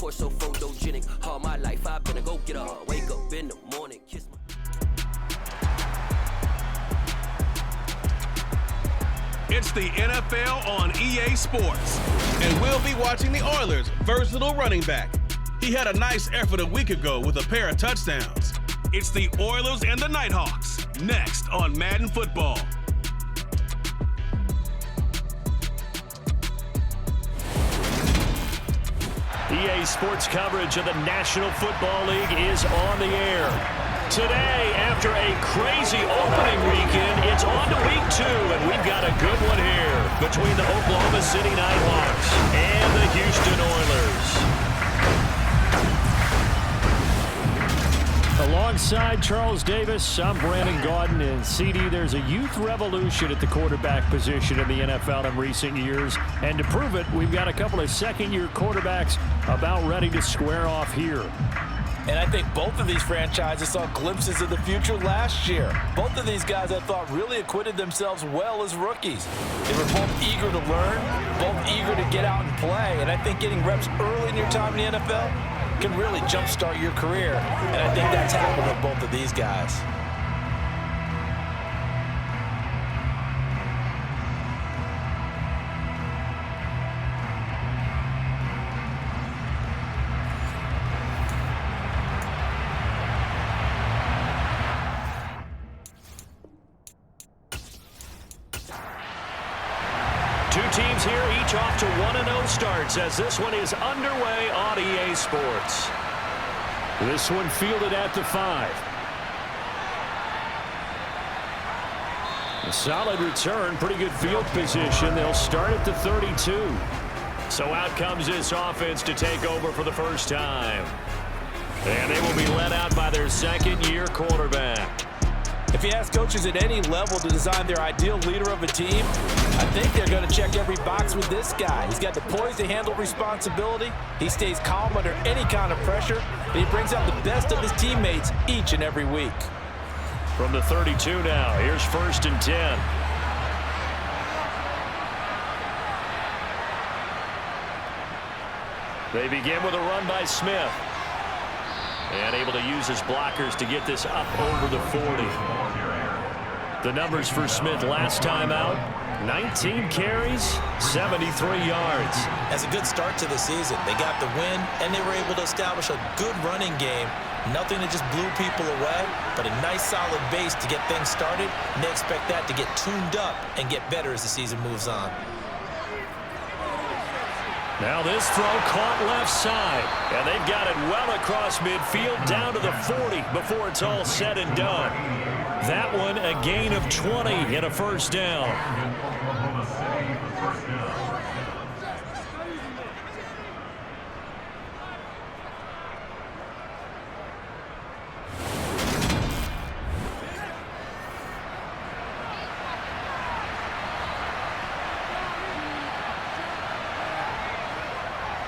Porsche so photogenic. All my life I've been a go-getter. Wake up in the morning, kiss my... It's the NFL on EA Sports. And we'll be watching the Oilers' versatile running back. He had a nice effort a week ago with a pair of touchdowns. It's the Oilers and the Nighthawks, next on Madden Football. EA Sports coverage of the National Football League is on the air. Today, after a crazy opening weekend, it's on to week 2, and we've got a good one here between the Oklahoma City Nighthawks and the Houston Oilers. Alongside Charles Davis, I'm Brandon Gaudin, and CD, there's a youth revolution at the quarterback position in the NFL in recent years, and to prove it, we've got a couple of second-year quarterbacks about ready to square off here. And I think both of these franchises saw glimpses of the future last year. Both of these guys, I thought, really acquitted themselves well as rookies. They were both eager to learn, both eager to get out and play, and I think getting reps early in your time in the NFL can really jumpstart your career, and I think that's happened with both of these guys. Two teams here, each off to 1-0 starts as this one is underway on EA Sports. This one fielded at the 5. A solid return, pretty good field position. They'll start at the 32. So out comes this offense to take over for the first time. And they will be led out by their second-year quarterback. If you ask coaches at any level to design their ideal leader of a team, I think they're going to check every box with this guy. He's got the poise to handle responsibility. He stays calm under any kind of pressure, and he brings out the best of his teammates each and every week. From the 32 now, here's 1st and 10. They begin with a run by Smith. And able to use his blockers to get this up over the 40. The numbers for Smith last time out, 19 carries, 73 yards. That's a good start to the season. They got the win, and they were able to establish a good running game. Nothing that just blew people away, but a nice solid base to get things started, and they expect that to get tuned up and get better as the season moves on. Now this throw caught left side, and they've got it well across midfield down to the 40 before it's all said and done. That one a gain of 20 and a first down.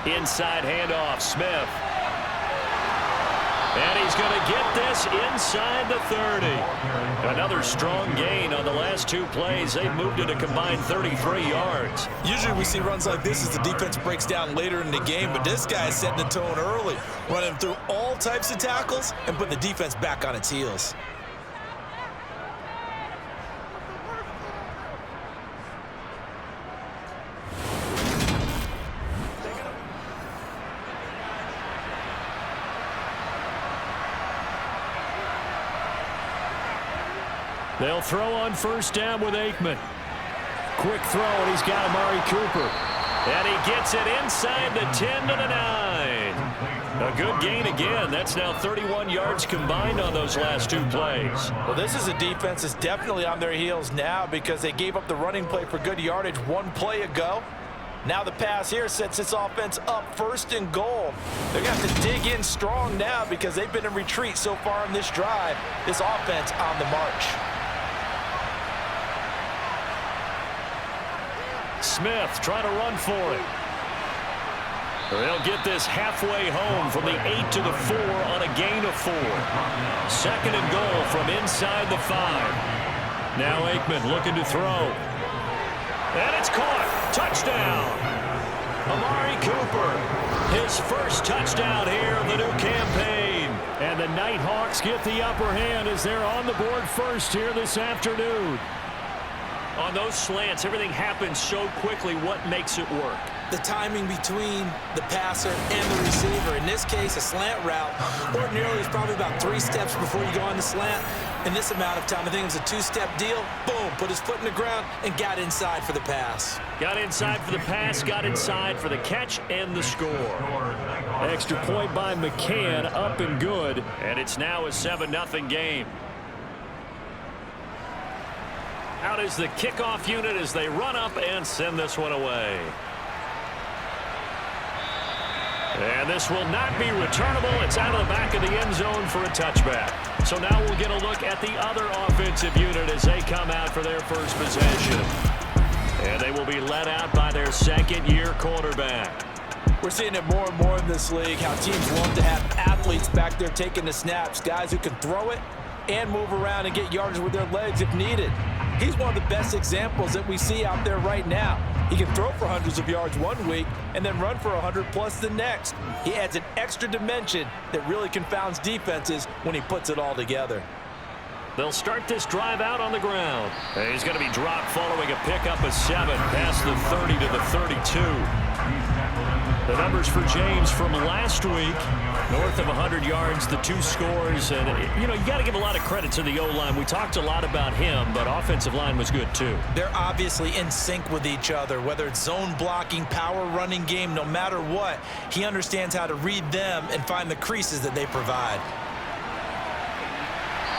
Inside handoff, Smith. And he's going to get this inside the 30. Another strong gain on the last 2 plays. They've moved it a combined 33 yards. Usually we see runs like this as the defense breaks down later in the game, but this guy is setting the tone early, running through all types of tackles and putting the defense back on its heels. They'll throw on first down with Aikman. Quick throw, and he's got Amari Cooper. And he gets it inside the 10 to the 9. A good gain again. That's now 31 yards combined on those last 2 plays. Well, this is a defense that's definitely on their heels now because they gave up the running play for good yardage 1 play ago. Now the pass here sets this offense up 1st and goal. They're going to have to dig in strong now because they've been in retreat so far in this drive. This offense on the march. Smith trying to run for it. They'll get this halfway home from the 8 to the 4 on a gain of 4. 2nd and goal from inside the 5. Now Aikman looking to throw. And it's caught. Touchdown. Amari Cooper, his first touchdown here of the new campaign. And the Nighthawks get the upper hand as they're on the board first here this afternoon. On those slants, everything happens so quickly. What makes it work? The timing between the passer and the receiver. In this case, a slant route ordinarily is probably about 3 steps before you go on the slant. In this amount of time, I think it was a 2-step deal. Boom, put his foot in the ground and got inside for the pass. Got inside for the pass, got inside for the catch and the score. Extra point by McCann, up and good. And it's now a 7-0 game. Out is the kickoff unit as they run up and send this one away. And this will not be returnable. It's out of the back of the end zone for a touchback. So now we'll get a look at the other offensive unit as they come out for their first possession. And they will be led out by their second-year quarterback. We're seeing it more and more in this league, how teams love to have athletes back there taking the snaps, guys who can throw it and move around and get yardage with their legs if needed. He's one of the best examples that we see out there right now. He can throw for hundreds of yards one week and then run for 100+ the next. He adds an extra dimension that really confounds defenses when he puts it all together. They'll start this drive out on the ground. And he's going to be dropped following a pickup of 7 past the 30 to the 32. The numbers for James from last week, north of 100 yards, the 2 scores. And, you got to give a lot of credit to the O-line. We talked a lot about him, but offensive line was good too. They're obviously in sync with each other, whether it's zone blocking, power running game, no matter what. He understands how to read them and find the creases that they provide.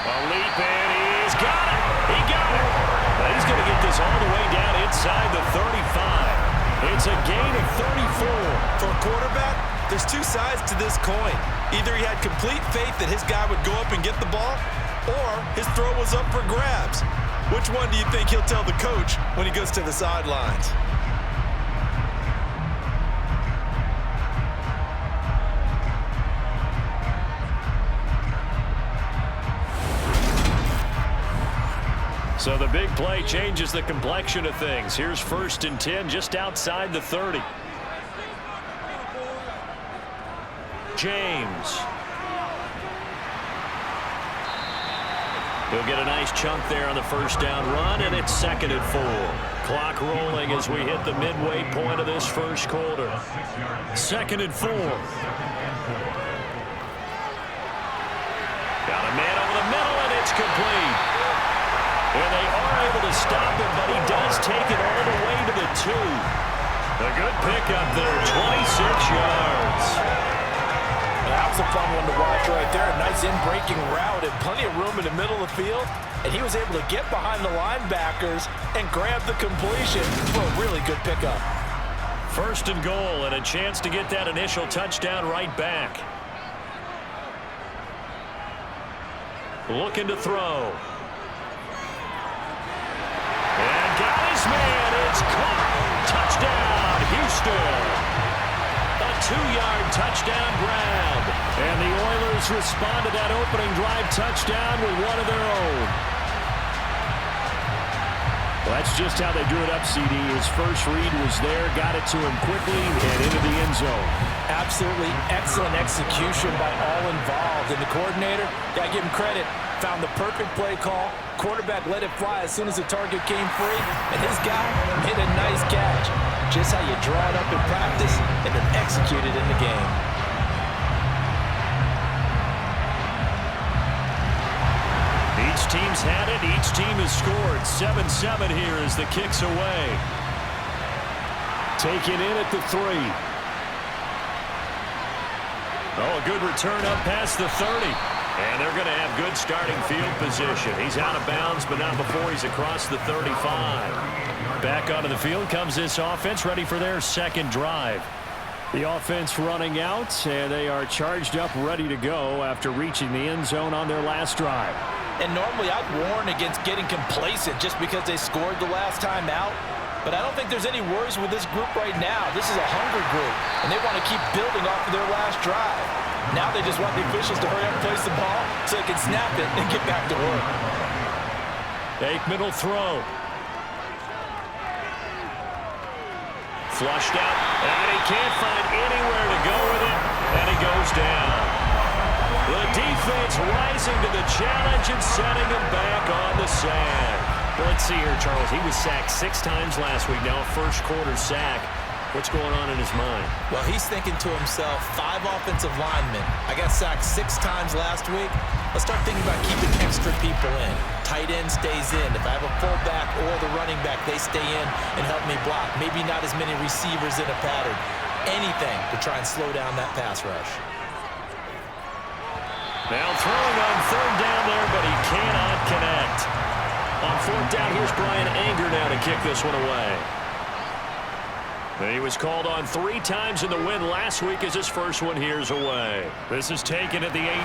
A leap, and he's got it. He got it. He's going to get this all the way down inside the 35. It's a gain of 34. For a quarterback, there's 2 sides to this coin. Either he had complete faith that his guy would go up and get the ball, or his throw was up for grabs. Which one do you think he'll tell the coach when he goes to the sidelines? So the big play changes the complexion of things. Here's 1st and 10 just outside the 30. James. He'll get a nice chunk there on the first down run, and it's 2nd and 4. Clock rolling as we hit the midway point of this first quarter. 2nd and 4. Got a man over the middle, and it's complete. And they are able to stop him, but he does take it all the way to the 2. A good pickup there, 26 yards. That was a fun one to watch right there. A nice in-breaking route and plenty of room in the middle of the field. And he was able to get behind the linebackers and grab the completion for a really good pickup. 1st and goal, and a chance to get that initial touchdown right back. Looking to throw. And got his man. It's caught. Touchdown, Houston. A 2-yard touchdown grab. And the Oilers respond to that opening drive touchdown with one of their own. Well, that's just how they drew it up, CD. His first read was there, got it to him quickly, and into the end zone. Absolutely excellent execution by all involved. And the coordinator, gotta give him credit, found the perfect play call. Quarterback let it fly as soon as the target came free, and his guy hit a nice catch. Just how you draw it up in practice and then execute it in the game. Each team's had it. Each team has scored. 7-7 here as the kick's away. Taken in at the 3. Oh, a good return up past the 30. And they're going to have good starting field position. He's out of bounds, but not before he's across the 35. Back onto the field comes this offense, ready for their second drive. The offense running out, and they are charged up, ready to go after reaching the end zone on their last drive. And normally I'd warn against getting complacent just because they scored the last time out. But I don't think there's any worries with this group right now. This is a hungry group, and they want to keep building off of their last drive. Now they just want the officials to hurry up and place the ball so they can snap it and get back to work. Aikman will throw. Flushed out, and he can't find anywhere to go with it, and he goes down. The defense rising to the challenge and setting him back on the sand. Let's see here, Charles. He was sacked 6 times last week. Now a first-quarter sack. What's going on in his mind? Well, he's thinking to himself, 5 offensive linemen. I got sacked 6 times last week. Let's start thinking about keeping extra people in. Tight end stays in. If I have a fullback or the running back, they stay in and help me block. Maybe not as many receivers in a pattern. Anything to try and slow down that pass rush. Now throwing on 3rd down there, but he cannot connect. On 4th down, here's Brian Anger now to kick this one away. And he was called on 3 times in the win last week as his first one here's away. This is taken at the 18.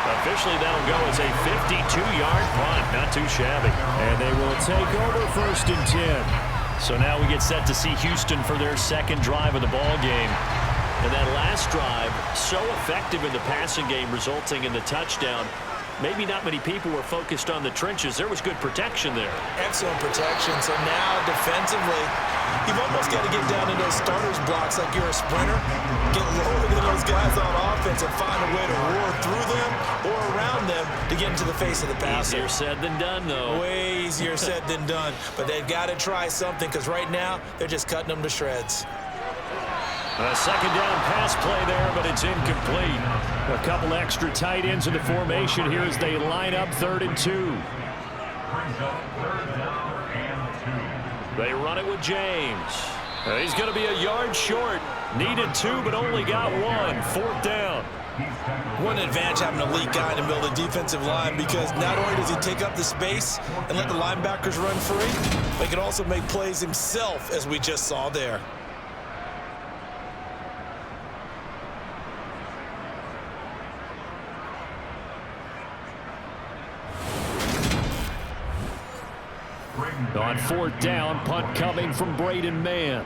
Officially, that'll go as a 52-yard punt. Not too shabby. And they will take over 1st and 10. So now we get set to see Houston for their second drive of the ball game. And that last drive, so effective in the passing game, resulting in the touchdown. Maybe not many people were focused on the trenches. There was good protection there. Excellent protection. So now defensively, you've almost got to get down to those starters blocks like you're a sprinter. Get lower than those guys on offense and find a way to roar through them or around them to get into the face of the passer. Easier said than done, though. Way easier said than done. But they've got to try something because right now they're just cutting them to shreds. A second down pass play there, but it's incomplete. A couple extra tight ends in the formation here as they line up 3rd and 2. They run it with James. He's going to be a yard short. Needed 2, but only got 1. 4th down. One advantage having a elite guy in the middle of the defensive line because not only does he take up the space and let the linebackers run free, but he can also make plays himself, as we just saw there. On 4th down, punt coming from Braden Mann.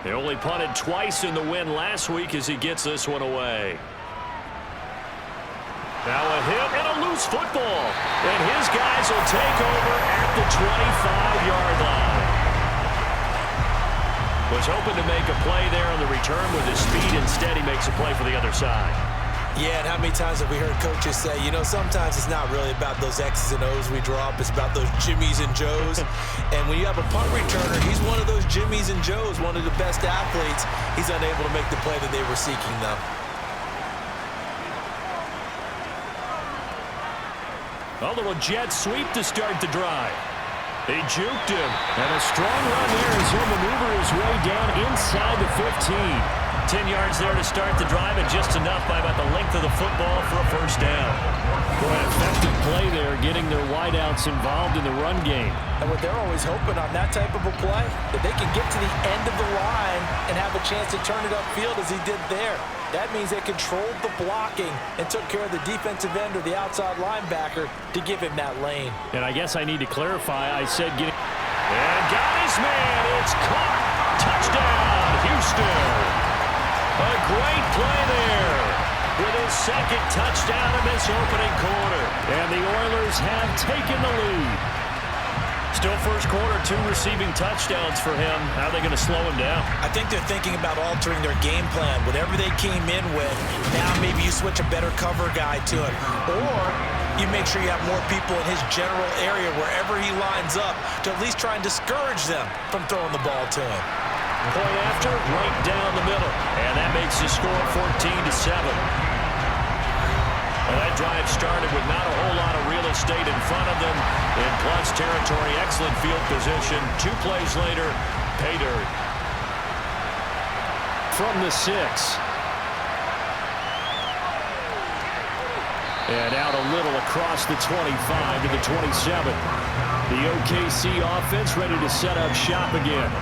He only punted twice in the win last week as he gets this one away. Now a hit and a loose football. And his guys will take over at the 25-yard line. Was hoping to make a play there on the return with his speed. Instead, he makes a play for the other side. Yeah, and how many times have we heard coaches say, you know, sometimes it's not really about those X's and O's we draw up. It's about those Jimmies and Joes. And when you have a punt returner, he's one of those Jimmies and Joes, one of the best athletes. He's unable to make the play that they were seeking, though. A little jet sweep to start the drive. He juked him. And a strong run there as he'll maneuver his way down inside the 15. 10 yards there to start the drive, and just enough by about the length of the football for a 1st down. Boy, effective play there, getting their wideouts involved in the run game. And what they're always hoping on that type of a play, that they can get to the end of the line and have a chance to turn it upfield as he did there. That means they controlled the blocking and took care of the defensive end or the outside linebacker to give him that lane. And I guess I need to clarify. I said getting... And got his man. It's caught. Touchdown, Houston. A great play there with his 2nd touchdown in this opening quarter. And the Oilers have taken the lead. Still 1st quarter, 2 receiving touchdowns for him. How are they going to slow him down? I think they're thinking about altering their game plan. Whatever they came in with, now maybe you switch a better cover guy to him. Or you make sure you have more people in his general area wherever he lines up to at least try and discourage them from throwing the ball to him. Point after, right down the middle. And that makes the score 14-7. Well, that drive started with not a whole lot of real estate in front of them. In plus territory, excellent field position. 2 plays later, pay dirt. From the 6. And out a little across the 25 to the 27. The OKC offense ready to set up shop again.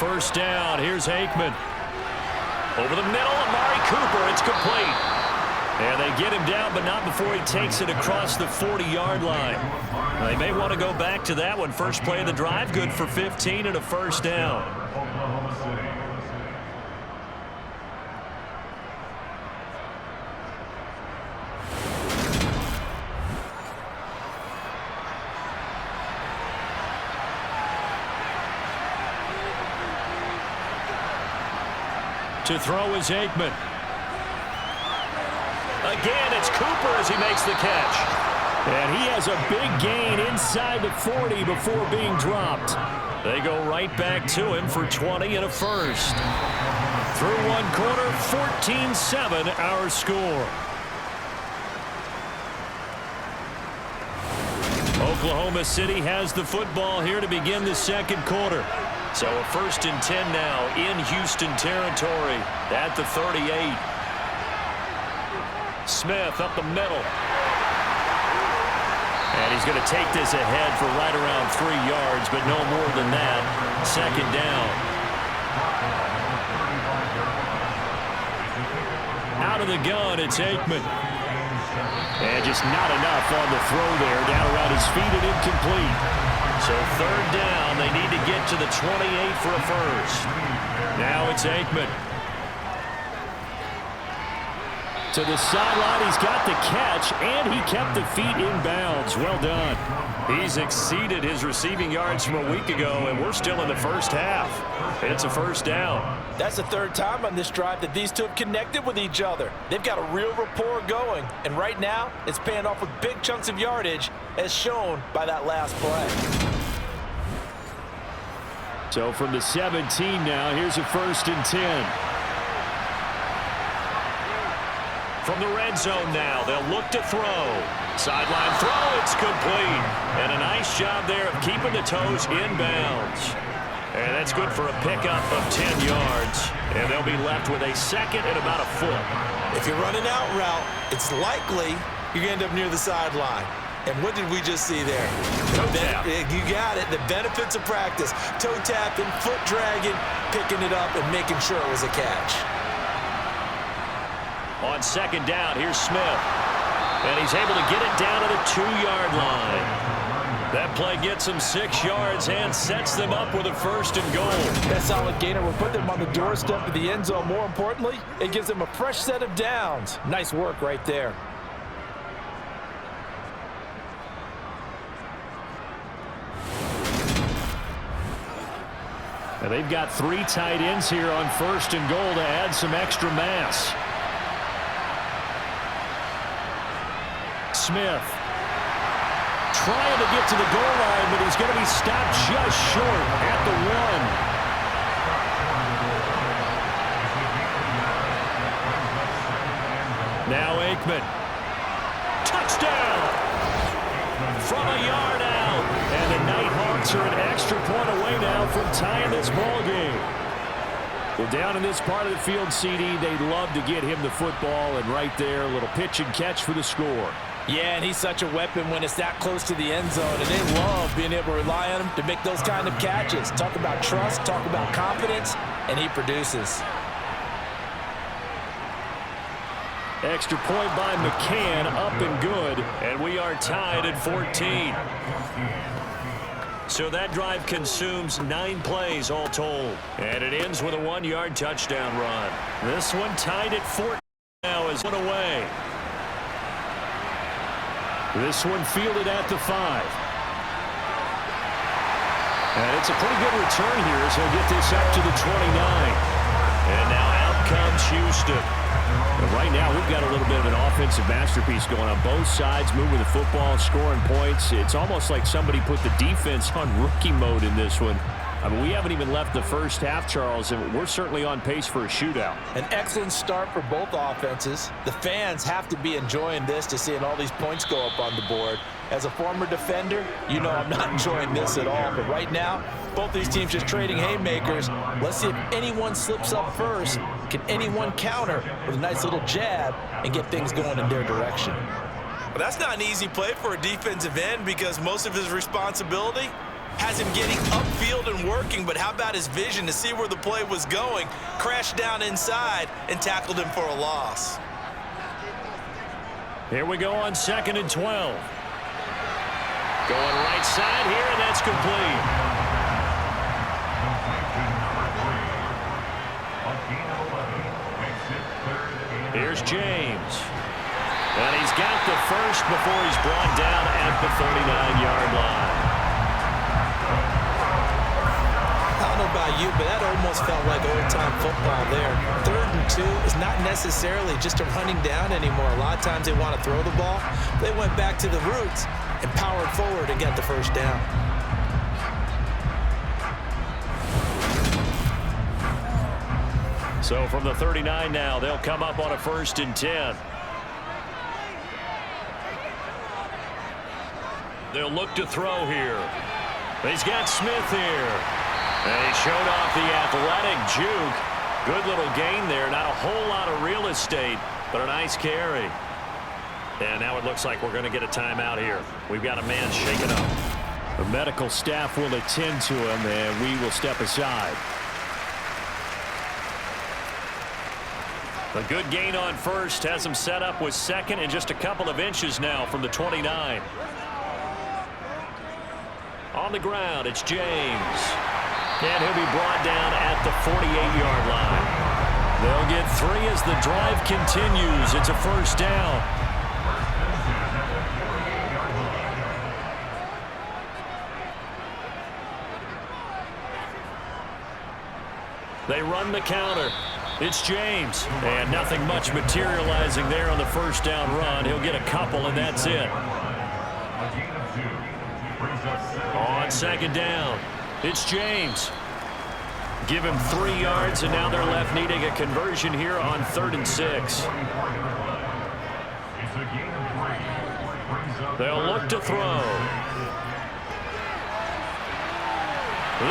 First down, here's Aikman. Over the middle, Amari Cooper, it's complete. And they get him down, but not before he takes it across the 40-yard line. They may want to go back to that one. First play of the drive, good for 15 and a first down. To throw is Aikman. Again, it's Cooper as he makes the catch. And he has a big gain inside the 40 before being dropped. They go right back to him for 20 and a first. Through one quarter, 14-7 our score. Oklahoma City has the football here to begin the second quarter. So a 1st and 10 now in Houston territory at the 38. Smith up the middle. And he's going to take this ahead for right around 3 yards, but no more than that. Second down. Out of the gun, it's Aikman. And just not enough on the throw there. Down around his feet and incomplete. So third down, they need to get to the 28 for a first. Now it's Aikman. To the sideline, he's got the catch, and he kept the feet in bounds. Well done. He's exceeded his receiving yards from a week ago, and we're still in the first half. It's a first down. That's the third time on this drive that these two have connected with each other. They've got a real rapport going, and right now it's paying off with big chunks of yardage, as shown by that last play. So from the 17 now, here's a 1st and 10. From the red zone now, they'll look to throw. Sideline throw, it's complete. And a nice job there of keeping the toes in bounds. And that's good for a pickup of 10 yards. And they'll be left with a second and about a foot. If you're running out route, it's likely you're going to end up near the sideline. And what did we just see there? Toe tap. You got it. The benefits of practice. Toe tapping, foot dragging, picking it up, and making sure it was a catch. On second down, here's Smith. And he's able to get it down to the 2-yard line. That play gets him 6 yards and sets them up with a 1st and goal. That solid gainer will put them on the doorstep of the end zone. More importantly, it gives them a fresh set of downs. Nice work right there. Now they've got 3 tight ends here on 1st and goal to add some extra mass. Smith trying to get to the goal line, but he's going to be stopped just short at the 1. Now Aikman. Touchdown! From a yard out. And the Nighthawks are an extra point away now from tying this ball game. Well, down in this part of the field, CD, they'd love to get him the football, and right there, a little pitch and catch for the score. Yeah, and he's such a weapon when it's that close to the end zone, and they love being able to rely on him to make those kind of catches. Talk about trust, talk about confidence, and he produces. Extra point by McCann, up and good, and we are tied at 14. So that drive consumes 9 plays all told, and it ends with a 1-yard touchdown run. This one tied at 14 now is one away. This one fielded at the 5. And it's a pretty good return here as he'll get this up to the 29. And now out comes Houston. But right now, we've got a little bit of an offensive masterpiece going on both sides, moving the football, scoring points. It's almost like somebody put the defense on rookie mode in this one. I mean, we haven't even left the first half, Charles, and we're certainly on pace for a shootout. An excellent start for both offenses. The fans have to be enjoying this to seeing all these points go up on the board. As a former defender, you know I'm not enjoying this at all. But right now, both these teams just trading haymakers. Let's see if anyone slips up first. Can anyone counter with a nice little jab and get things going in their direction? Well, that's not an easy play for a defensive end because most of his responsibility has him getting upfield and working, but how about his vision to see where the play was going, crashed down inside, and tackled him for a loss. Here we go on 2nd and 12. Going right side here, and that's complete. Here's James. And he's got the first before he's brought down at the 39-yard line. I don't know about you, but that almost felt like old-time football there. 3rd and 2 is not necessarily just a running down anymore. A lot of times they want to throw the ball. They went back to the roots and powered forward and got the first down. So from the 39 now, they'll come up on a 1st and 10. They'll look to throw here. He's got Smith here. And he showed off the athletic juke. Good little gain there. Not a whole lot of real estate, but a nice carry. And now it looks like we're going to get a timeout here. We've got a man shaken up. The medical staff will attend to him, and we will step aside. A good gain on first has him set up with 2nd and just a couple of inches now from the 29. On the ground, it's James. And he'll be brought down at the 48-yard line. They'll get 3 as the drive continues. It's a first down. They run the counter. It's James. And nothing much materializing there on the first down run. He'll get a couple, and that's it. On 2nd down, it's James. Give him 3 yards, and now they're left needing a conversion here on 3rd and 6. They'll look to throw.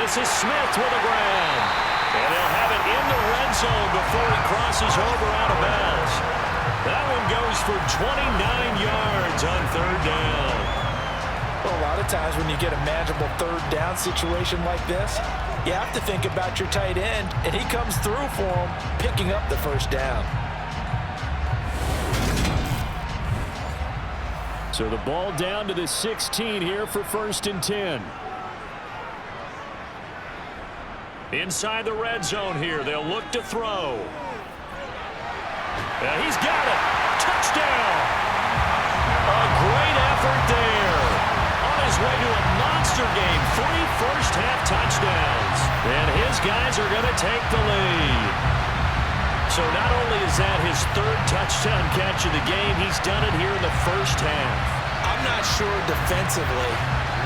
This is Smith with a grab. And they'll have it in the red zone before he crosses over out of bounds. That one goes for 29 yards on 3rd down. Well, a lot of times when you get a manageable 3rd down situation like this, you have to think about your tight end, and he comes through for him, picking up the first down. So the ball down to the 16 here for 1st and 10. Inside the red zone here, they'll look to throw. And he's got it. Touchdown. A great effort there. On his way to a monster game. 3 first-half touchdowns. And his guys are going to take the lead. So not only is that his 3rd touchdown catch of the game, he's done it here in the first half. I'm not sure defensively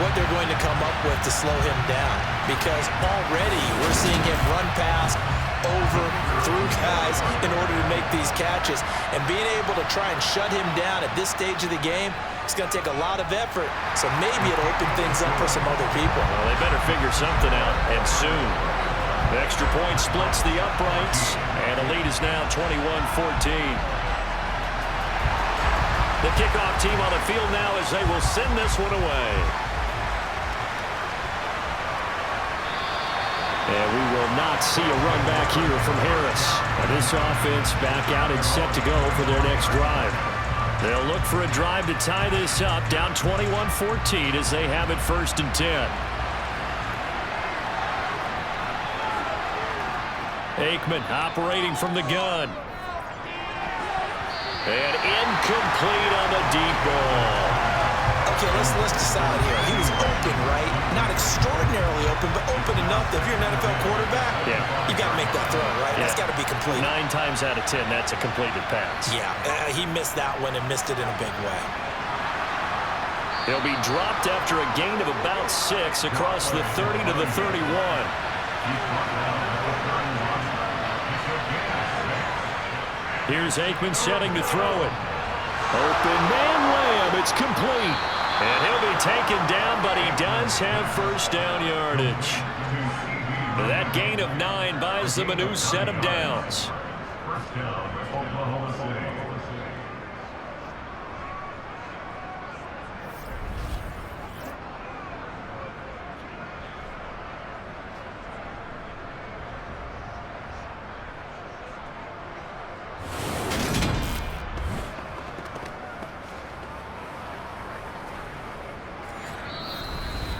what they're going to come up with to slow him down, because already we're seeing him run past, over, through guys in order to make these catches. And being able to try and shut him down at this stage of the game, it's going to take a lot of effort. So maybe it'll open things up for some other people. Well, they better figure something out, and soon. The extra point splits the uprights, and the lead is now 21-14. The kickoff team on the field now as they will send this one away. And we will not see a run back here from Harris. And this offense back out and set to go for their next drive. They'll look for a drive to tie this up, down 21-14 as they have it 1st and 10. Aikman operating from the gun. And incomplete on the deep ball. Okay, let's decide here. He was open, right? Not extraordinarily open, but open enough that if you're an NFL quarterback, you got to make that throw, right? Yeah. That's got to be complete. 9 times out of 10, that's a completed pass. Yeah, he missed that one and missed it in a big way. He'll be dropped after a gain of about 6 across the 30 to the 31. Here's Aikman setting to throw it. Open man layup. It's complete. And he'll be taken down, but he does have first down yardage. That gain of 9 buys them a new set of downs.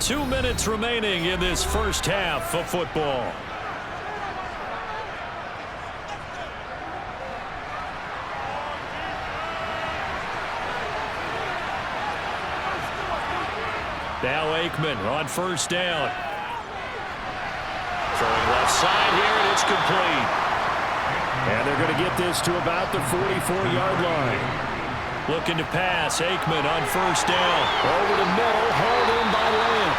2 minutes remaining in this first half of football. Now Aikman on first down. Throwing left side here, and it's complete. And they're going to get this to about the 44-yard line. Looking to pass, Aikman on first down. Over the middle, hauled in by Lamb.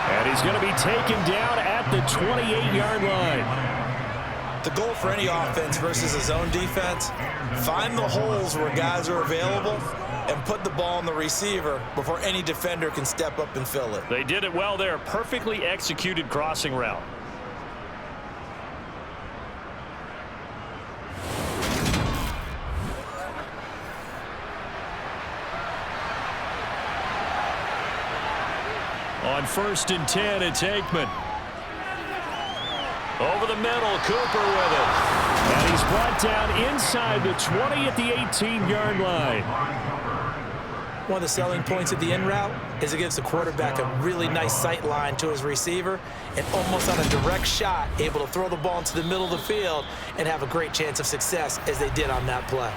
And he's going to be taken down at the 28-yard line. The goal for any offense versus a zone defense, find the holes where guys are available and put the ball on the receiver before any defender can step up and fill it. They did it well there. Perfectly executed crossing route. On 1st and 10, it's Aikman. Over the middle, Cooper with it. And he's brought down inside the 20 at the 18-yard line. One of the selling points of the in route is it gives the quarterback a really nice sight line to his receiver and almost on a direct shot able to throw the ball into the middle of the field and have a great chance of success as they did on that play.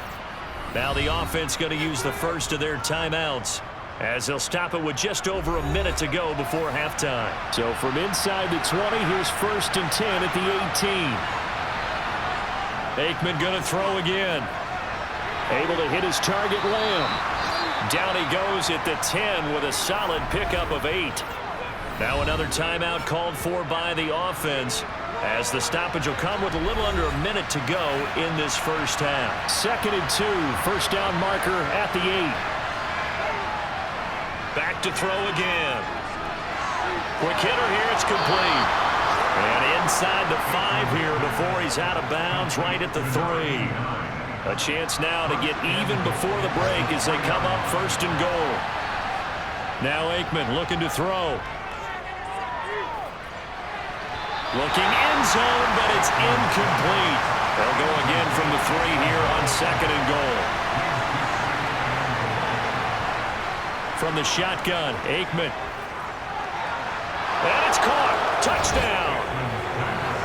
Now the offense going to use the first of their timeouts as they'll stop it with just over a minute to go before halftime. So from inside the 20, here's 1st and 10 at the 18. Aikman going to throw again. Able to hit his target, Lamb. Down he goes at the 10 with a solid pickup of 8. Now another timeout called for by the offense as the stoppage will come with a little under a minute to go in this first half. 2nd and 2, first down marker at the 8. Back to throw again. Quick hitter here, it's complete. And inside the 5 here before he's out of bounds right at the 3. A chance now to get even before the break as they come up 1st and goal. Now Aikman looking to throw. Looking end zone, but it's incomplete. They'll go again from the 3 here on 2nd and goal. From the shotgun, Aikman. And it's caught. Touchdown.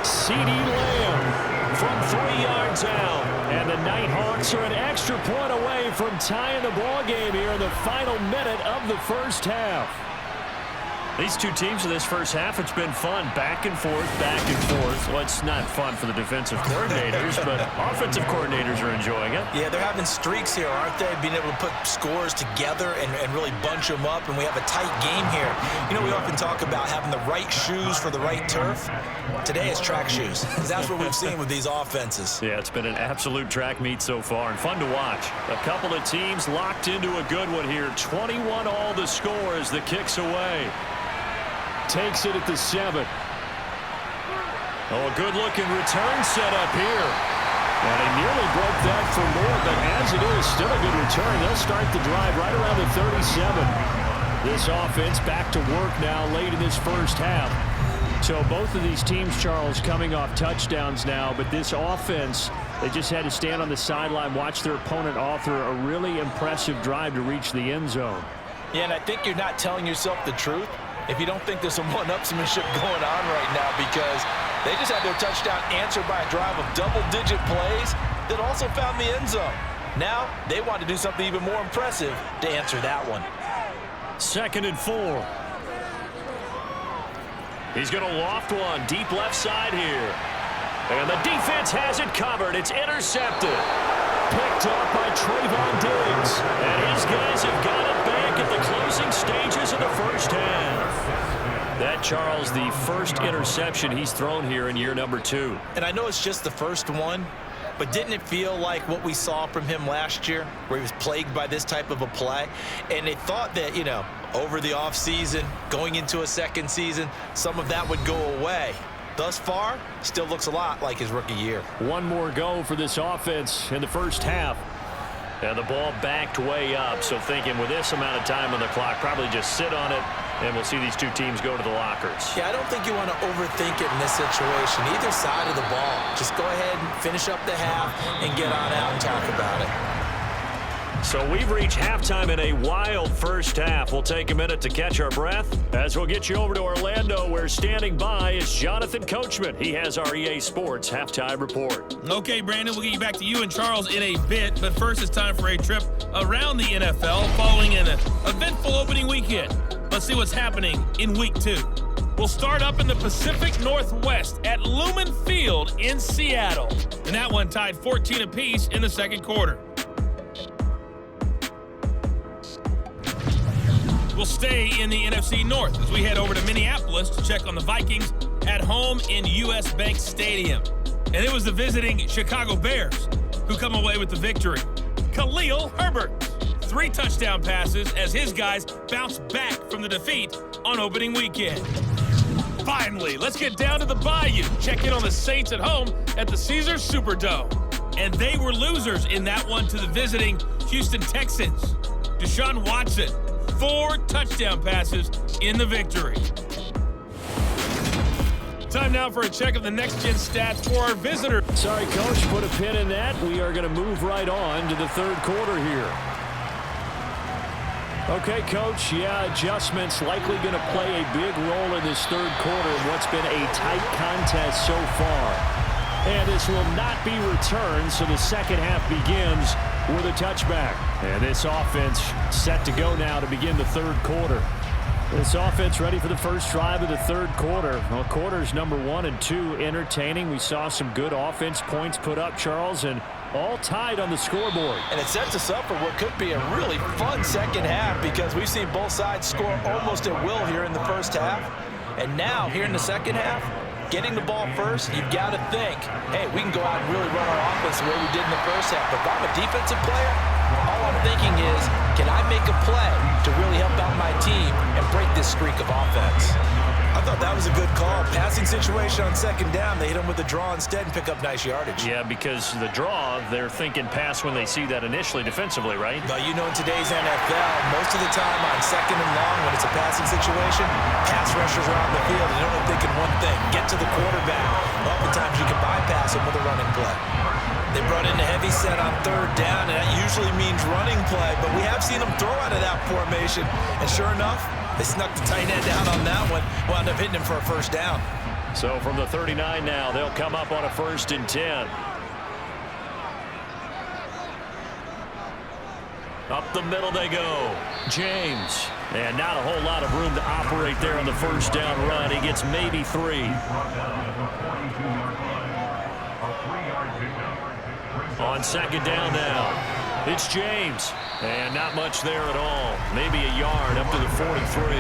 CeeDee Lamb from 3 yards out. And the Nighthawks are an extra point away from tying the ball game here in the final minute of the first half. These two teams in this first half, it's been fun. Back and forth, back and forth. Well, it's not fun for the defensive coordinators, but offensive coordinators are enjoying it. Yeah, they're having streaks here, aren't they? Being able to put scores together and really bunch them up, and we have a tight game here. You know, we often talk about having the right shoes for the right turf. Today it's track shoes. That's what we've seen with these offenses. Yeah, it's been an absolute track meet so far, and fun to watch. A couple of teams locked into a good one here. 21 all the score as the kick's away. Takes it at the 7. Oh, a good-looking return set up here. And he nearly broke that for more, but as it is, still a good return. They'll start the drive right around the 37. This offense back to work now late in this first half. So both of these teams, Charles, coming off touchdowns now, but this offense, they just had to stand on the sideline, watch their opponent author a really impressive drive to reach the end zone. Yeah, and I think you're not telling yourself the truth if you don't think there's some one-upsmanship going on right now, because they just had their touchdown answered by a drive of double-digit plays that also found the end zone. Now they want to do something even more impressive to answer that one. 2nd and 4. He's going to loft one deep left side here. And the defense has it covered. It's intercepted. Picked up by Trayvon Diggs. And his guys have got it back at the closing stages of the first half. That, Charles, the first interception he's thrown here in year number 2. And I know it's just the first one, but didn't it feel like what we saw from him last year, where he was plagued by this type of a play? And they thought that, you know, over the offseason, going into a second season, some of that would go away. Thus far, still looks a lot like his rookie year. One more go for this offense in the first half. And the ball backed way up, so thinking with this amount of time on the clock, probably just sit on it, and we'll see these two teams go to the lockers. Yeah, I don't think you want to overthink it in this situation. Either side of the ball. Just go ahead and finish up the half and get on out and talk about it. So we've reached halftime in a wild first half. We'll take a minute to catch our breath as we'll get you over to Orlando, where standing by is Jonathan Coachman. He has our EA Sports halftime report. Okay, Brandon, we'll get you back to you and Charles in a bit, but first it's time for a trip around the NFL following an eventful opening weekend. Let's see what's happening in Week 2. We'll start up in the Pacific Northwest at Lumen Field in Seattle, and that one tied 14 apiece in the second quarter. We'll stay in the NFC North as we head over to Minneapolis to check on the Vikings at home in US Bank Stadium. And it was the visiting Chicago Bears who come away with the victory. Khalil Herbert, 3 touchdown passes as his guys bounce back from the defeat on opening weekend. Finally, let's get down to the Bayou. Check in on the Saints at home at the Caesars Superdome. And they were losers in that one to the visiting Houston Texans. Deshaun Watson, 4 touchdown passes in the victory. Time now for a check of the next-gen stats for our visitor. Sorry, Coach, put a pin in that. We are going to move right on to the third quarter here. Okay, Coach, adjustments likely going to play a big role in this third quarter in what's been a tight contest so far. And this will not be returned, so the second half begins with a touchback. And this offense set to go now to begin the third quarter. This offense ready for the first drive of the third quarter. Well, quarters number 1 and 2 entertaining. We saw some good offense points put up, Charles, and all tied on the scoreboard. And it sets us up for what could be a really fun second half because we've seen both sides score almost at will here in the first half. And now, here in the second half, getting the ball first, you've got to think, hey, we can go out and really run our offense the way we did in the first half. But if I'm a defensive player, all I'm thinking is, can I make a play to really help out my team and break this streak of offense? I thought that was a good call. Passing situation on second down. They hit him with the draw instead and pick up nice yardage. Yeah, because the draw, they're thinking pass when they see that initially defensively, right? But you know, in today's NFL, most of the time on second and long, when it's a passing situation, pass rushers are on the field and they're only thinking one thing, get to the quarterback. Oftentimes you can bypass him with a running play. They brought in a heavy set on third down, and that usually means running play, but we have seen them throw out of that formation, and sure enough, they snuck the tight end down on that one, wound up hitting him for a first down. So from the 39 now, they'll come up on a 1st and 10. Up the middle they go. James. And not a whole lot of room to operate there on the first down run. He gets maybe 3. On second down now, it's James. And not much there at all. Maybe a yard up to the 43.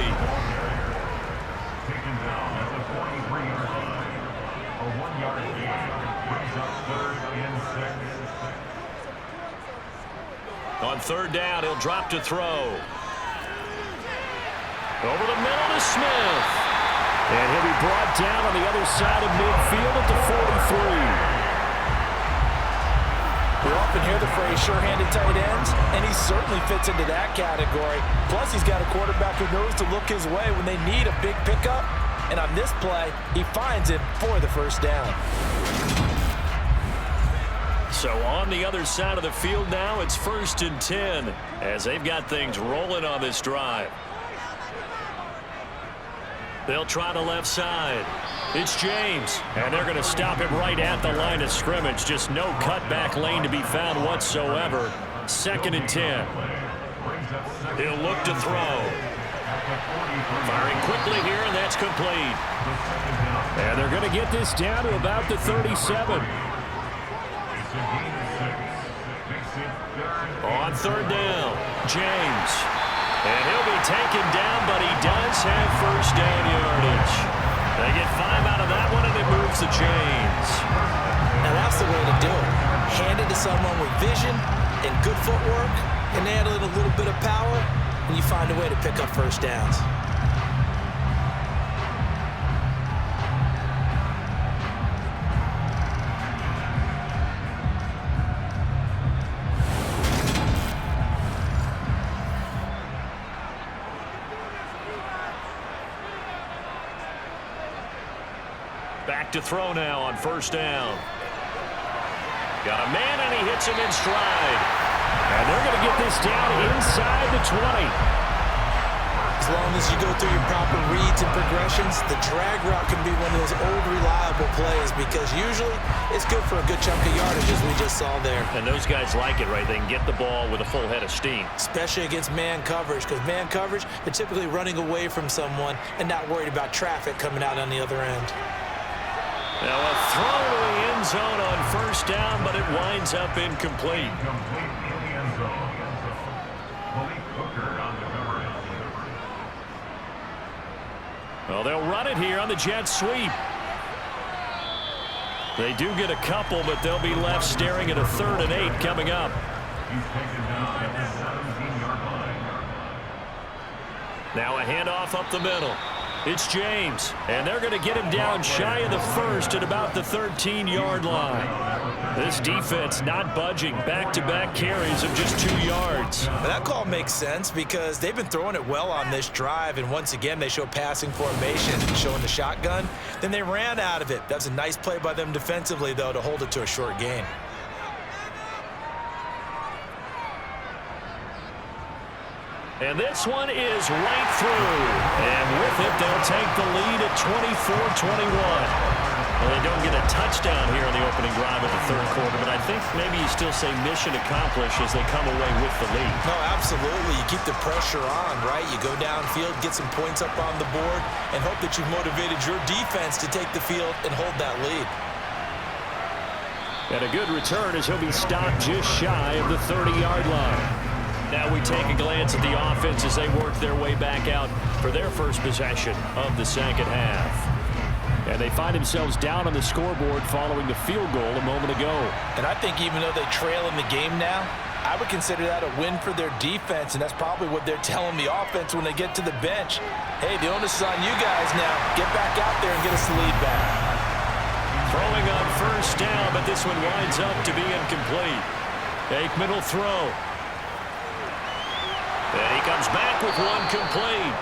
On third down, he'll drop to throw. Over the middle to Smith. And he'll be brought down on the other side of midfield at the 43. We often hear the phrase sure-handed tight ends, and he certainly fits into that category. Plus, he's got a quarterback who knows to look his way when they need a big pickup. And on this play, he finds it for the first down. So on the other side of the field now, it's 1st and 10 as they've got things rolling on this drive. They'll try the left side. It's James, and they're going to stop him right at the line of scrimmage. Just no cutback lane to be found whatsoever. 2nd and 10. He'll look to throw. Firing quickly here, and that's complete. And they're going to get this down to about the 37. On third down, James. And he'll be taken down, but he does have first down yardage. They get 5 out of that one, and it moves the chains. Now that's the way to do it. Hand it to someone with vision and good footwork, and add a little bit of power, and you find a way to pick up first downs. Back to throw now on first down. Got a man, and he hits him in stride. And they're going to get this down inside the 20. As long as you go through your proper reads and progressions, the drag route can be one of those old reliable plays because usually it's good for a good chunk of yardage, as we just saw there. And those guys like it, right? They can get the ball with a full head of steam. Especially against man coverage, because man coverage, they're typically running away from someone and not worried about traffic coming out on the other end. Now a throw to the end zone on first down, but it winds up incomplete. Well, they'll run it here on the jet sweep. They do get a couple, but they'll be left staring at a 3rd and 8 coming up. Now a handoff up the middle. It's James, and they're going to get him down shy of the 1st at about the 13-yard line. This defense not budging. Back-to-back carries of just 2 yards. Now that call makes sense because they've been throwing it well on this drive, and once again they show passing formation, showing the shotgun. Then they ran out of it. That was a nice play by them defensively, though, to hold it to a short gain. And this one is right through. And with it, they'll take the lead at 24-21. Well, they don't get a touchdown here in the opening drive of the 3rd quarter, but I think maybe you still say mission accomplished as they come away with the lead. No, absolutely. You keep the pressure on, right? You go downfield, get some points up on the board, and hope that you've motivated your defense to take the field and hold that lead. And a good return as he'll be stopped just shy of the 30-yard line. Now we take a glance at the offense as they work their way back out for their first possession of the second half. And they find themselves down on the scoreboard following the field goal a moment ago. And I think even though they trail in the game now, I would consider that a win for their defense, and that's probably what they're telling the offense when they get to the bench. Hey, the onus is on you guys now. Get back out there and get us the lead back. Throwing on first down, but this one winds up to be incomplete. Aikman will throw. And he comes back with one complete.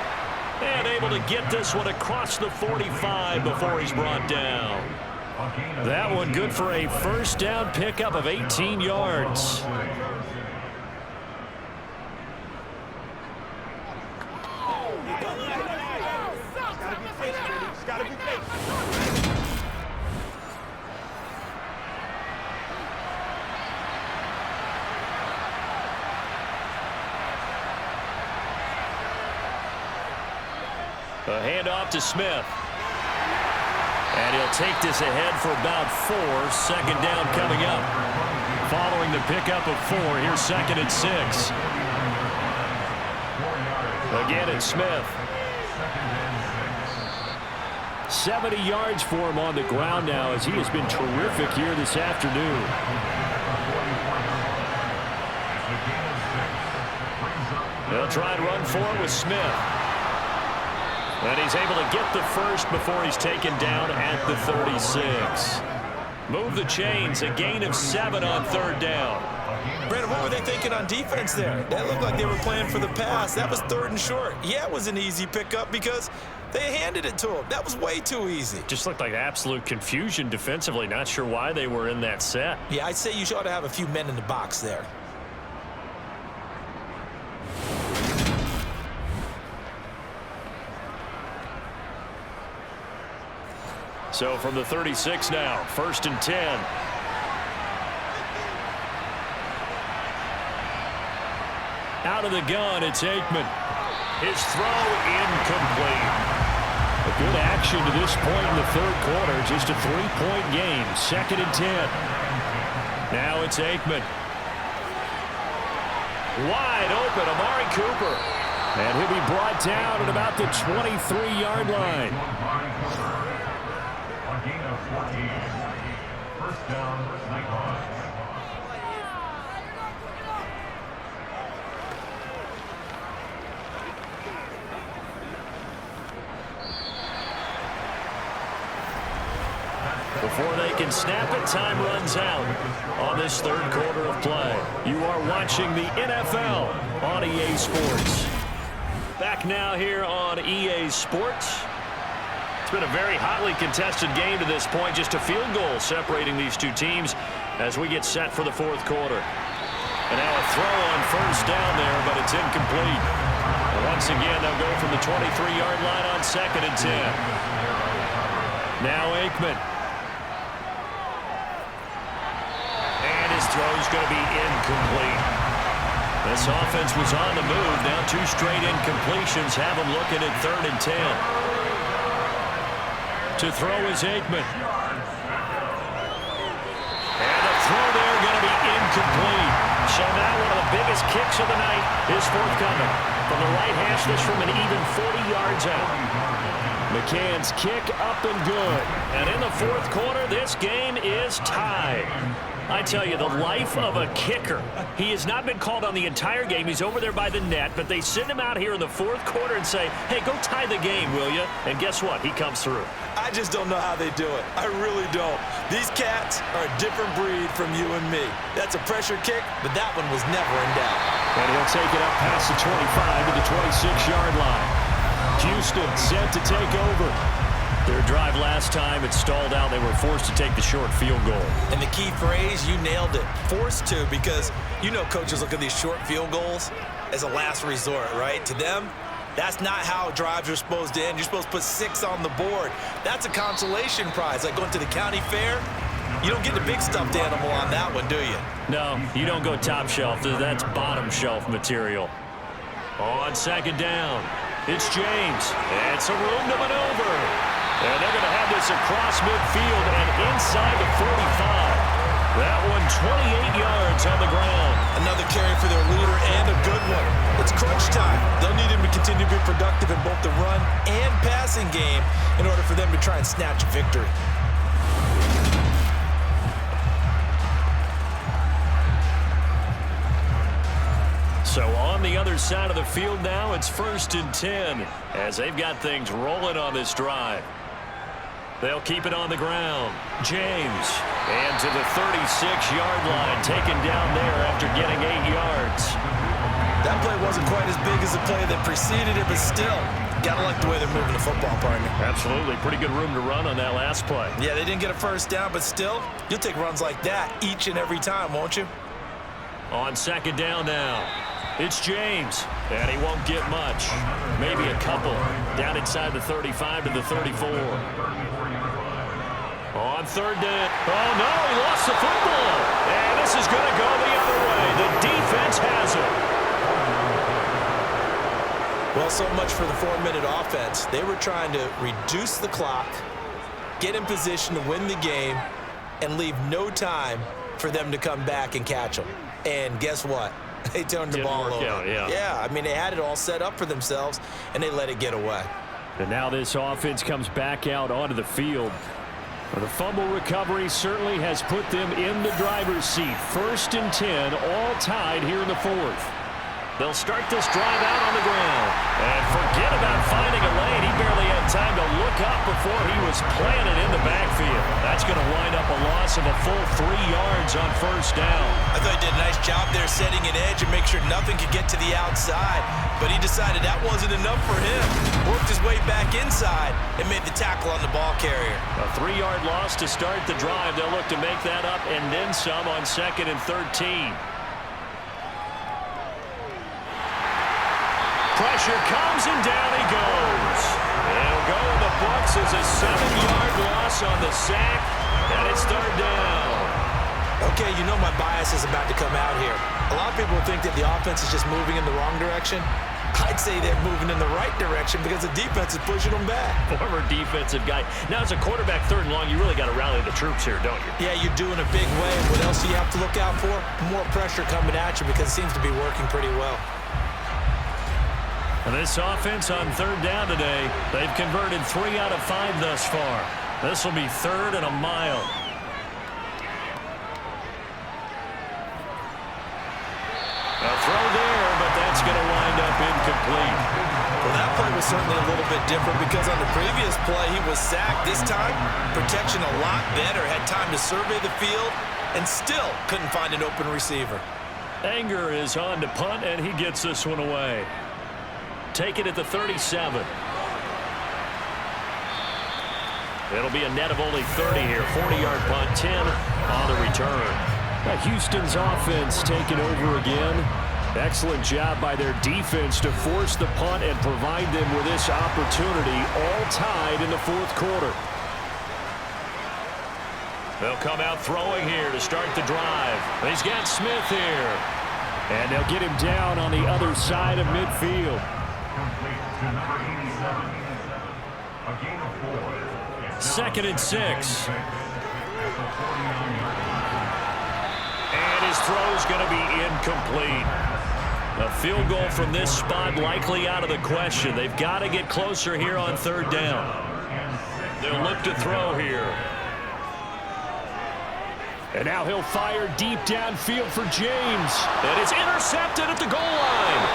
And able to get this one across the 45 before he's brought down. That one good for a first down pickup of 18 yards. A handoff to Smith. And he'll take this ahead for about 4. Second down coming up. Following the pickup of 4, here's 2nd and 6. Again, it's Smith. 70 yards for him on the ground now as he has been terrific here this afternoon. They'll try and run forward with Smith. And he's able to get the first before he's taken down at the 36. Move the chains, a gain of 7 on 3rd down. Brandon, what were they thinking on defense there? That looked like they were playing for the pass. That was 3rd and short. Yeah, it was an easy pickup because they handed it to him. That was way too easy. Just looked like absolute confusion defensively. Not sure why they were in that set. Yeah, I'd say you ought to have a few men in the box there. So from the 36 now, 1st and 10. Out of the gun, it's Aikman. His throw incomplete. A good action to this point in the 3rd quarter. Just a 3-point game. 2nd and 10. Now it's Aikman. Wide open, Amari Cooper. And he'll be brought down at about the 23-yard line. First down, Nighthawks. Before they can snap it, time runs out on this 3rd quarter of play. You are watching the NFL on EA Sports. Back now here on EA Sports. It's been a very hotly contested game to this point. Just a field goal separating these two teams as we get set for the 4th quarter. And now a throw on first down there, but it's incomplete. And once again, they'll go from the 23-yard line on 2nd and 10. Now Aikman. And his throw's going to be incomplete. This offense was on the move. Now 2 straight incompletions have them looking at 3rd and 10. To throw is Aikman. And the throw there going to be incomplete. So now one of the biggest kicks of the night is forthcoming. From the right hash, this from an even 40 yards out. McCann's kick up and good. And in the 4th quarter, this game is tied. I tell you, the life of a kicker. He has not been called on the entire game. He's over there by the net, but they send him out here in the 4th quarter and say, hey, go tie the game, will you? And guess what? He comes through. I just don't know how they do it. I really don't. These cats are a different breed from you and me. That's a pressure kick, but that one was never in doubt. And he'll take it up past the 25 to the 26-yard line. Houston set to take over. Their drive last time, it stalled out. They were forced to take the short field goal. And the key phrase, you nailed it, forced to, because you know coaches look at these short field goals as a last resort, right? To them, that's not how drives are supposed to end. You're supposed to put 6 on the board. That's a consolation prize. Like going to the county fair, you don't get the big stuffed animal on that one, do you? No, you don't go top shelf. That's bottom shelf material. On 2nd down, it's James. And it's a room to maneuver. And they're going to have this across midfield and inside the 45. That one 28 yards on the ground. Another carry for their leader and a good one. It's crunch time. They'll need him to continue to be productive in both the run and passing game in order for them to try and snatch a victory. So on the other side of the field now, it's 1st and 10 as they've got things rolling on this drive. They'll keep it on the ground. James. And to the 36-yard line, taken down there after getting 8 yards. That play wasn't quite as big as the play that preceded it, but still, gotta like the way they're moving the football, partner. Absolutely. Pretty good room to run on that last play. Yeah, they didn't get a first down, but still, you'll take runs like that each and every time, won't you? On 2nd down now, it's James. And he won't get much. Maybe a couple. Down inside the 35 to the 34. On 3rd down. Oh, no, he lost the football. And this is going to go the other way. The defense has it. Well, so much for the 4-minute offense. They were trying to reduce the clock, get in position to win the game, and leave no time for them to come back and catch them. And guess what? They turned the ball over. Yeah, I mean, they had it all set up for themselves, and they let it get away. And now this offense comes back out onto the field. The fumble recovery certainly has put them in the driver's seat. 1st and 10, all tied here in the 4th. They'll start this drive out on the ground. And forget about finding a lane. He barely had time to look up before he was planted in the backfield. That's going to wind up a loss of a full 3 yards on 1st down. I thought he did a nice job there setting an edge and make sure nothing could get to the outside. But he decided that wasn't enough for him. Worked his way back inside and made the tackle on the ball carrier. A 3-yard loss to start the drive. They'll look to make that up and then some on 2nd and 13. Pressure comes and down he goes. It'll go in the books as a 7-yard loss on the sack, and it's 3rd down. Okay, you know my bias is about to come out here. A lot of people think that the offense is just moving in the wrong direction. I'd say they're moving in the right direction because the defense is pushing them back. Former defensive guy. Now, as a quarterback 3rd and long, you really got to rally the troops here, don't you? Yeah, you're doing a big way. What else do you have to look out for? More pressure coming at you because it seems to be working pretty well. And this offense on 3rd down today, they've converted 3 out of 5 thus far. This will be 3rd and a mile. A throw there, but that's going to wind up incomplete. Well, that play was certainly a little bit different because on the previous play, he was sacked. This time, protection a lot better. Had time to survey the field and still couldn't find an open receiver. Anger is on to punt, and he gets this one away. Take it at the 37. It'll be a net of only 30 here. 40-yard punt, 10 on the return. Houston's offense taking over again. Excellent job by their defense to force the punt and provide them with this opportunity, all tied in the fourth quarter. They'll come out throwing here to start the drive. He's got Smith here. And they'll get him down on the other side of midfield. Second and 6. And his throw's going to be incomplete. A field goal from this spot likely out of the question. They've got to get closer here on third down. They'll look to throw here. And now he'll fire deep downfield for James. And it's intercepted at the goal line.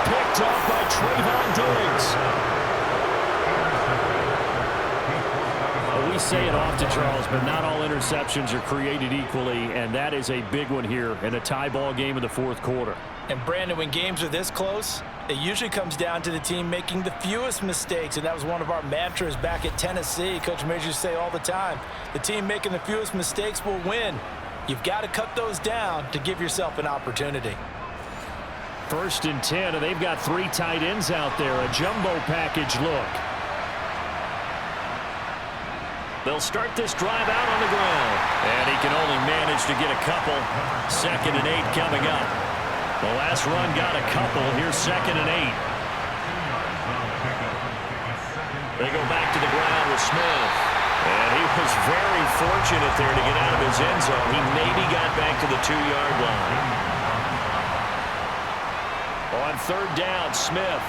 Picked off by Trayvon Diggs. We say it often, Charles, but not all interceptions are created equally, and that is a big one here in a tie ball game in the fourth quarter. And, Brandon, when games are this close, it usually comes down to the team making the fewest mistakes, and that was one of our mantras back at Tennessee. Coach Majors used to say all the time, the team making the fewest mistakes will win. You've got to cut those down to give yourself an opportunity. 1st and 10, and they've got 3 tight ends out there. A jumbo package look. They'll start this drive out on the ground. And he can only manage to get a couple. 2nd and 8 coming up. The last run got a couple. Here's 2nd and 8. They go back to the ground with Smith. And he was very fortunate there to get out of his end zone. He maybe got back to the 2-yard line. On third down, Smith.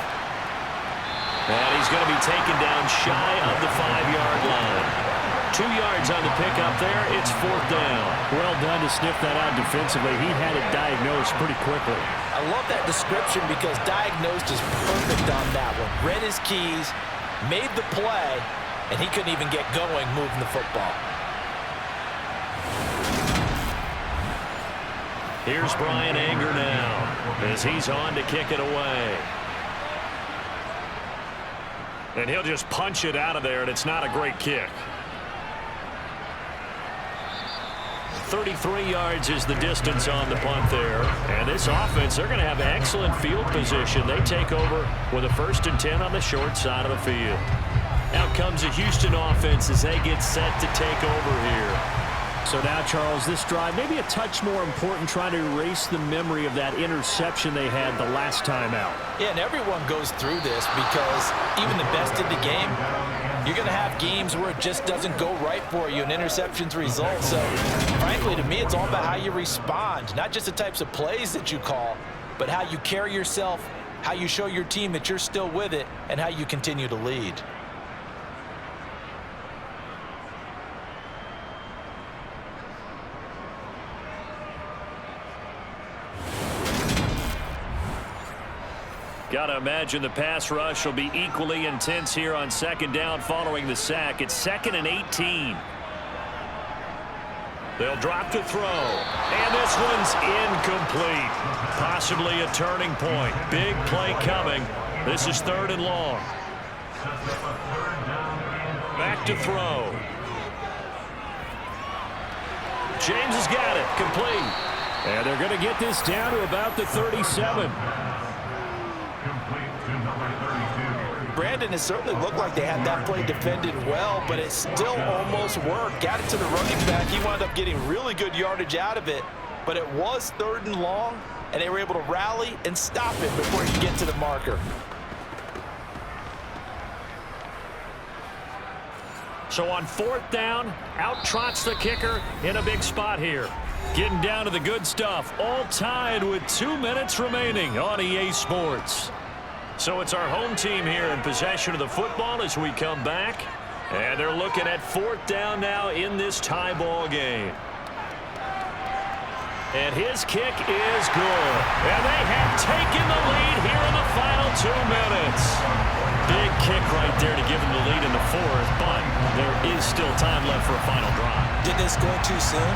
And he's going to be taken down shy of the 5-yard line. 2 yards on the pickup there. It's 4th down. Well done to sniff that out defensively. He had it diagnosed pretty quickly. I love that description because diagnosed is perfect on that one. Read his keys, made the play, and he couldn't even get going moving the football. Here's Bryan Anger now as he's on to kick it away. And he'll just punch it out of there, and it's not a great kick. 33 yards is the distance on the punt there. And this offense, they're going to have excellent field position. They take over with a 1st and 10 on the short side of the field. Out comes the Houston offense as they get set to take over here. So now, Charles, this drive maybe a touch more important, trying to erase the memory of that interception they had the last time out. Yeah, and everyone goes through this because even the best in the game, you're going to have games where it just doesn't go right for you, and interceptions result. So, frankly, to me, it's all about how you respond, not just the types of plays that you call, but how you carry yourself, how you show your team that you're still with it, and how you continue to lead. Got to imagine the pass rush will be equally intense here on 2nd down following the sack. It's 2nd and 18. They'll drop to throw. And this one's incomplete. Possibly a turning point. Big play coming. This is 3rd and long. Back to throw. James has got it. Complete. And they're going to get this down to about the 37. Brandon, it certainly looked like they had that play defended well, but it still almost worked. Got it to the running back. He wound up getting really good yardage out of it, but it was 3rd and long, and they were able to rally and stop it before he could get to the marker. So on 4th down, out trots the kicker in a big spot here. Getting down to the good stuff, all tied with 2 minutes remaining on EA Sports. So it's our home team here in possession of the football as we come back. And they're looking at 4th down now in this tie ball game. And his kick is good. And they have taken the lead here in the final 2 minutes. Big kick right there to give them the lead in the 4th, but there is still time left for a final drive. Did they score too soon?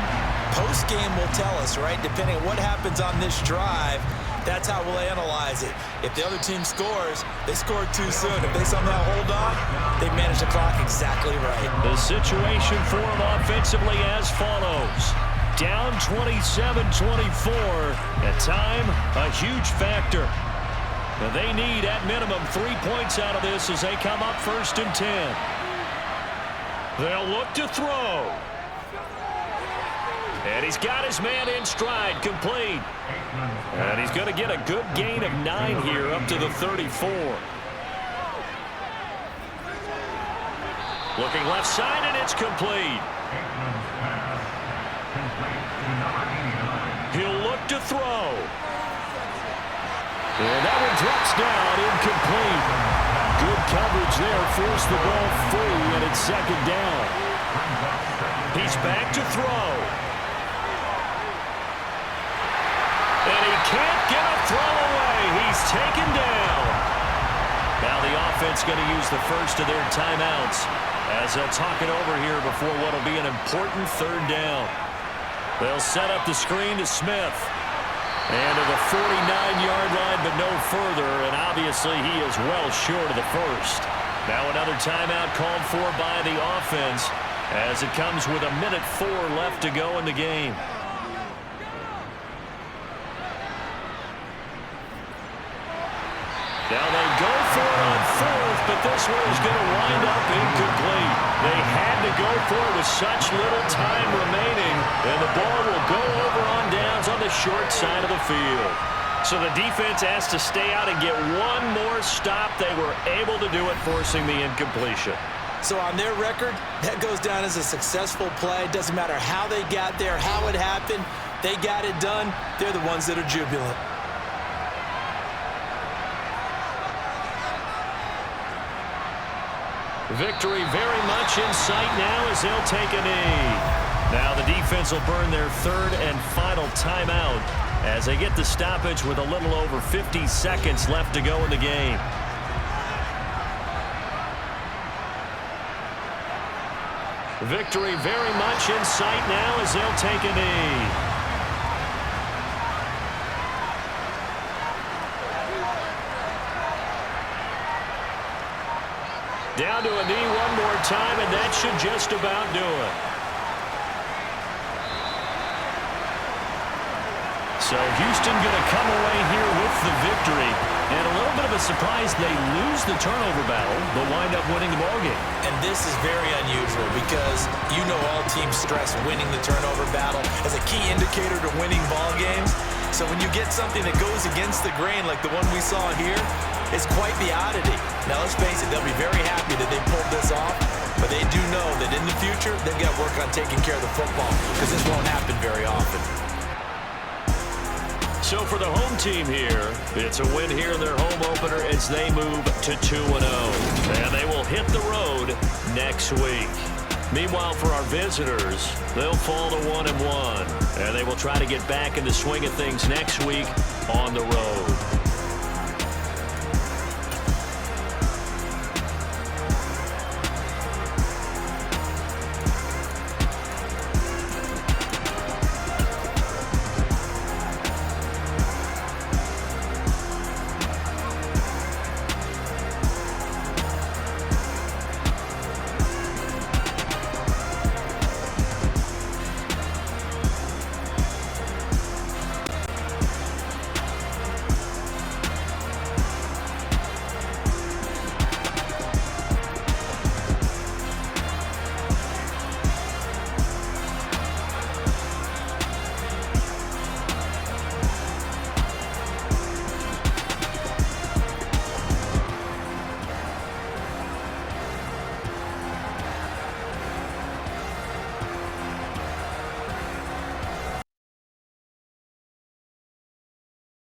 Post-game will tell us, right? Depending on what happens on this drive, that's how we'll analyze it. If the other team scores, they scored too soon. If they somehow hold on, they manage the clock exactly right. The situation for them offensively as follows. down 27-24. At time, a huge factor. Now they need, at minimum, 3 points out of this as they come up 1st and 10. They'll look to throw. And he's got his man in stride, complete. And he's going to get a good gain of 9 here up to the 34. Looking left side, and it's complete. He'll look to throw. And that one drops down, incomplete. Good coverage there, forced the ball free, and it's 2nd down. He's back to throw. And he can't get a throw away. He's taken down. Now the offense going to use the first of their timeouts as they'll talk it over here before what will be an important 3rd down. They'll set up the screen to Smith. And to the 49-yard line, but no further, and obviously he is well short of the first. Now another timeout called for by the offense as it comes with 1:04 left to go in the game. Now they go for it on 4th, but this one is going to wind up incomplete. They had to go for it with such little time remaining, and the ball will go over on downs on the short side of the field. So the defense has to stay out and get one more stop. They were able to do it, forcing the incompletion. So on their record, that goes down as a successful play. Doesn't matter how they got there, how it happened. They got it done. They're the ones that are jubilant. Victory very much in sight now as they'll take a knee. Now the defense will burn their 3rd and final timeout as they get the stoppage with a little over 50 seconds left to go in the game. Victory very much in sight now as they'll take a knee. Down to a knee one more time, and that should just about do it. So Houston going to come away here with the victory. And a little bit of a surprise, they lose the turnover battle, but wind up winning the ballgame. And this is very unusual because you know all teams stress winning the turnover battle as a key indicator to winning ball games. So when you get something that goes against the grain like the one we saw here, it's quite the oddity. Now let's face it, they'll be very happy that they pulled this off, but they do know that in the future they've got to work on taking care of the football because this won't happen very often. So for the home team here, it's a win here in their home opener as they move to 2-0. And they will hit the road next week. Meanwhile, for our visitors, they'll fall to 1-1. And they will try to get back in the swing of things next week on the road.